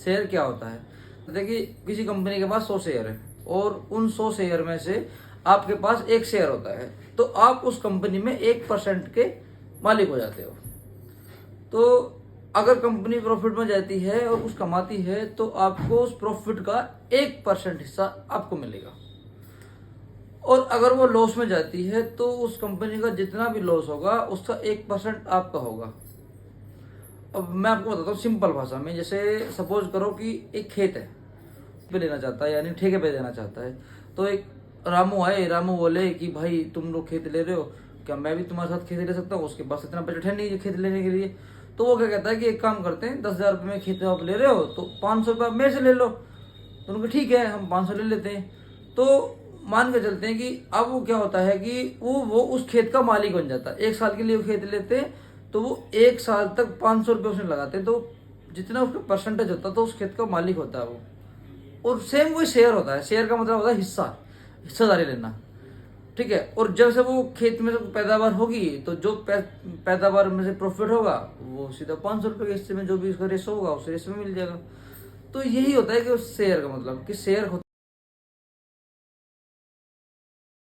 Share क्या होता है? तो देखिए, किसी कंपनी के पास 100 शेयर है और उन 100 शेयर में से आपके पास एक शेयर होता है, तो आप उस कंपनी में 1% के मालिक हो जाते हो। तो अगर कंपनी प्रॉफिट में जाती है और कुछ कमाती है तो आपको उस प्रॉफिट का 1% हिस्सा आपको मिलेगा। और अगर वो लॉस में जाती है तो उस कंपनी का जितना भी लॉस होगा उसका 1% आपका होगा। अब मैं आपको बताता हूँ सिंपल भाषा में। जैसे सपोज करो कि एक खेत है, पे लेना चाहता है, यानी ठेके पे देना चाहता है। तो एक रामू आए, रामू बोले कि भाई तुम लोग खेत ले रहे हो, क्या मैं भी तुम्हारे साथ खेत ले सकता हूँ? उसके पास इतना बजट है नहीं खेत लेने के लिए। तो वो क्या कहता है कि एक काम करते हैं, 10,000 रुपये में खेत आप ले रहे हो तो 500 रुपये मेरे से ले लो। तो उनको ठीक है, हम 500 ले लेते हैं। तो मान के चलते हैं कि अब वो क्या होता है कि वो उस खेत का मालिक बन जाता है। 1 साल के लिए वो खेत लेते हैं तो वो 1 साल तक 500 रुपये उसमें लगाते हैं, तो जितना उसका परसेंटेज होता है तो उस खेत का मालिक होता है वो। और सेम वही शेयर होता है। शेयर का मतलब होता है हिस्सा, हिस्सेदारी लेना, ठीक है। और जब से वो खेत में से पैदावार होगी तो जो पैदावार में से प्रॉफिट होगा वो सीधा 500 रुपये के हिस्से में जो भी उसका रेशो होगा उस रेशो में मिल जाएगा। तो यही होता है कि शेयर का मतलब कि शेयर